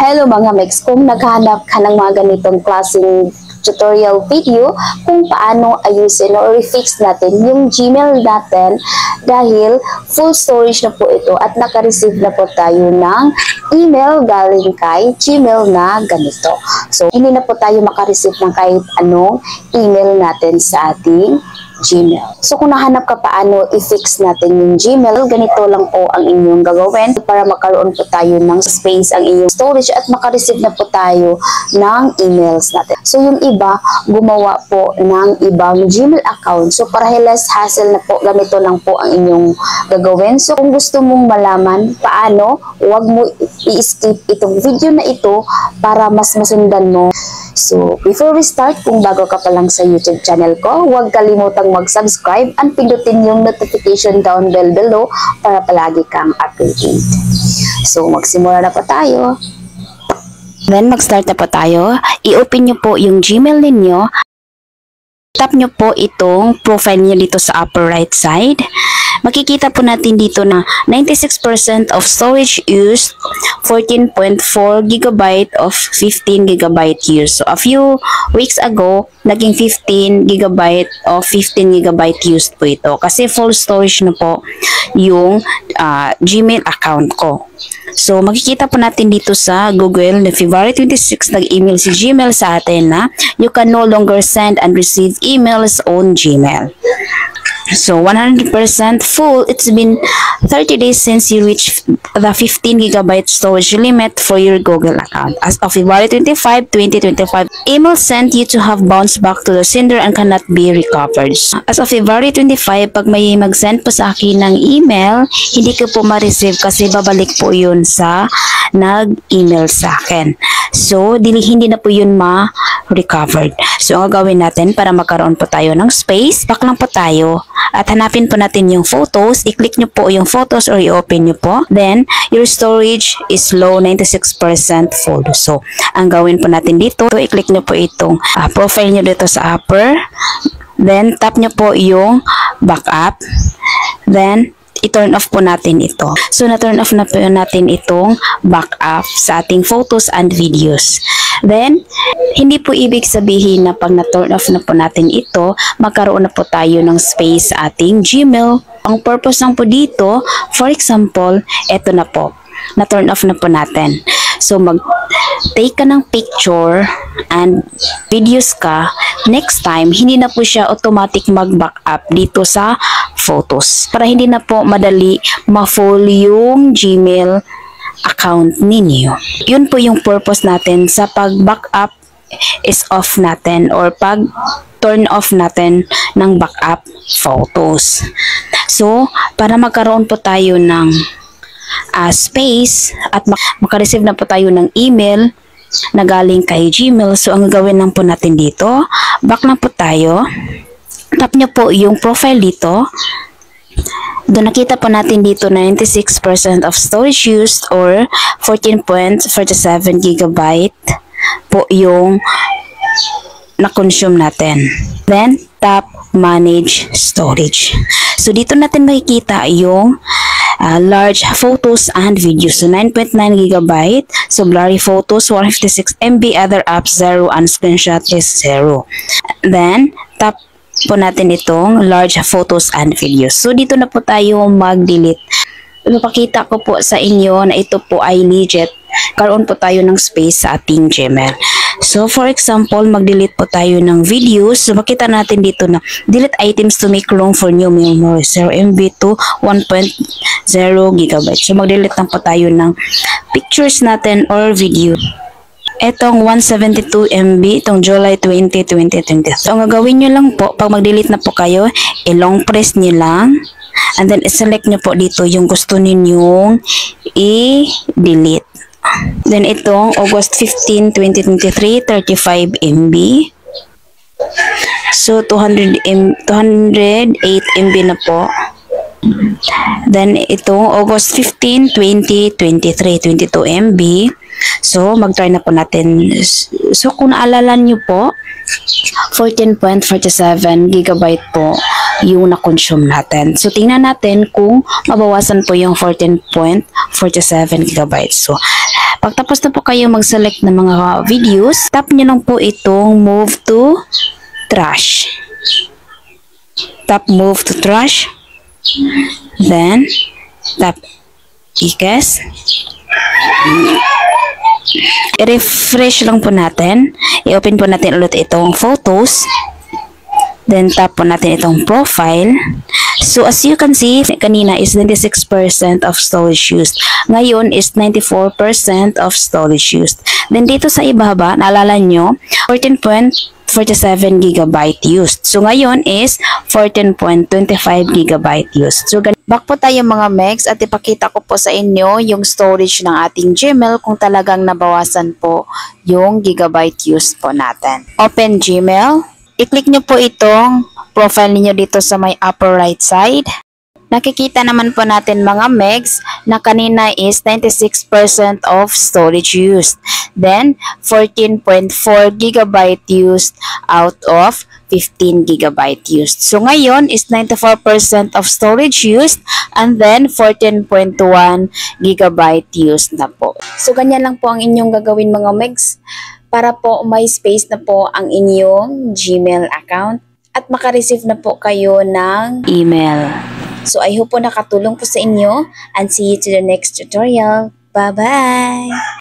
Hello mga Mex, kung naghahanap ka ng mga ganitong klaseng tutorial video kung paano ayusin o refix natin yung Gmail natin dahil full storage na po ito at naka-receive na po tayo ng email galing kay Gmail na ganito. So, hindi na po tayo maka-receive ng kahit anong email natin sa ating Gmail. So kung nahanap ka paano i-fix natin yung Gmail, ganito lang po ang inyong gagawin para magkaroon po tayo ng space ang inyong storage at makareceive na po tayo ng emails natin. So yung iba, gumawa po ng ibang Gmail account. So para less hassle na po, ganito lang po ang inyong gagawin. So kung gusto mong malaman paano, huwag mo i-skip itong video na ito para mas masundan mo. So, before we start, kung bago ka pa lang sa YouTube channel ko, huwag kalimutang mag-subscribe and pindutin yung notification down bell below para palagi kang updated. So, magsimula na po tayo. Then, mag-start na po tayo. I-open nyo po yung Gmail ninyo. Tap nyo po itong profile nyo dito sa upper right side. Makikita po natin dito na 96% of storage used, 14.4 GB of 15 GB used. So, a few weeks ago, naging 15 GB of 15 GB used po ito. Kasi full storage na po yung Gmail account ko. So, makikita po natin dito sa Google na February 26 nag-email si Gmail sa atin na you can no longer send and receive emails on Gmail. So, 100% full. It's been 30 days since you reached the 15 GB storage limit for your Google account. As of February 25, 2025, email sent you to have bounced back to the sender and cannot be recovered. As of February 25, pag may mag-send po sa akin ng email, hindi ko po ma-receive kasi babalik po yun sa nag-email sa akin. So, hindi na po yun ma-recovered. So, ang gagawin natin para magkaroon po tayo ng space, back lang po tayo at hanapin po natin yung photos. I-click nyo po yung photos or i-open nyo po. Then, your storage is low, 96% full. So, ang gawin po natin dito, i-click nyo po itong profile nyo dito sa upper. Then, tap nyo po yung backup. Then, i-turn off po natin ito. So, na-turn off na po natin itong backup sa ating photos and videos. Then, hindi po ibig sabihin na pag na-turn off na po natin ito, magkaroon na po tayo ng space sa ating Gmail. Ang purpose lang po dito, for example, ito na po. Na-turn off na po natin. So, mag-take ka ng picture and videos ka. Next time, hindi na po siya automatic mag-backup dito sa photos. Para hindi na po madali ma-full yung Gmail account ninyo. Yun po yung purpose natin sa pag-backup is off natin or pag-turn off natin ng backup photos. So, para magkaroon po tayo ng space at makareceive na po tayo ng email na galing kay Gmail. So, ang gagawin lang po natin dito, back lang po tayo. Tap nyo po yung profile dito. Doon nakita po natin dito 96% of storage used or 14.47 GB po yung na-consume natin. Then, tap manage storage. So, dito natin makikita yung large photos and videos. So, 9.9 GB. So, blurry photos, 156 MB. Other apps, 0. And screenshot is 0. Then, tap po natin itong large photos and videos. So, dito na po tayo mag-delete. Ipapakita ko po sa inyo na ito po ay legit. Karoon po tayo ng space sa ating Gmail. So, for example, mag-delete po tayo ng videos. So, makita natin dito na delete items to make room for new memory. 0 MB to 1.0 GB. So, mag-delete lang po tayo ng pictures natin or video. Etong 172 MB, itong July 20, 2020. So, ang gagawin nyo lang po, pag mag-delete na po kayo, i-long press nyo lang. And then, i-select nyo po dito yung gusto ninyong i-delete. Then, itong August 15, 2023, 35 MB. So, 208 MB na po. Then, itong August 15, 2023, 22 MB. So, mag-try na po natin. So, kung naalala nyo po, 14.47 GB po yung na-consume natin. So, tingnan natin kung mabawasan po yung 14.47 GB. So, Pagtapos na po kayo mag-select ng mga videos, tap nyo lang po itong move to trash. Tap move to trash. Then, tap ikes. I-refresh lang po natin. I-open po natin ulit itong photos. Then, tap po natin itong profile. So, as you can see, kanina is 96% of storage used. Ngayon is 94% of storage used. Then, dito sa ibaba, naalala nyo, 14.47 GB used. So, ngayon is 14.25 GB used. So, back po tayo mga megs at ipakita ko po sa inyo yung storage ng ating Gmail kung talagang nabawasan po yung gigabyte used po natin. Open Gmail. I-click nyo po itong profile niyo dito sa may upper right side. Nakikita naman po natin mga megs na kanina is 96% of storage used. Then, 14.4 GB used out of 15 GB used. So, ngayon is 94% of storage used and then 14.1 GB used na po. So, ganyan lang po ang inyong gagawin mga megs para po may space na po ang inyong Gmail account at makareceive na po kayo ng email. So, I hope po nakatulong po sa inyo and see you to the next tutorial. Bye-bye!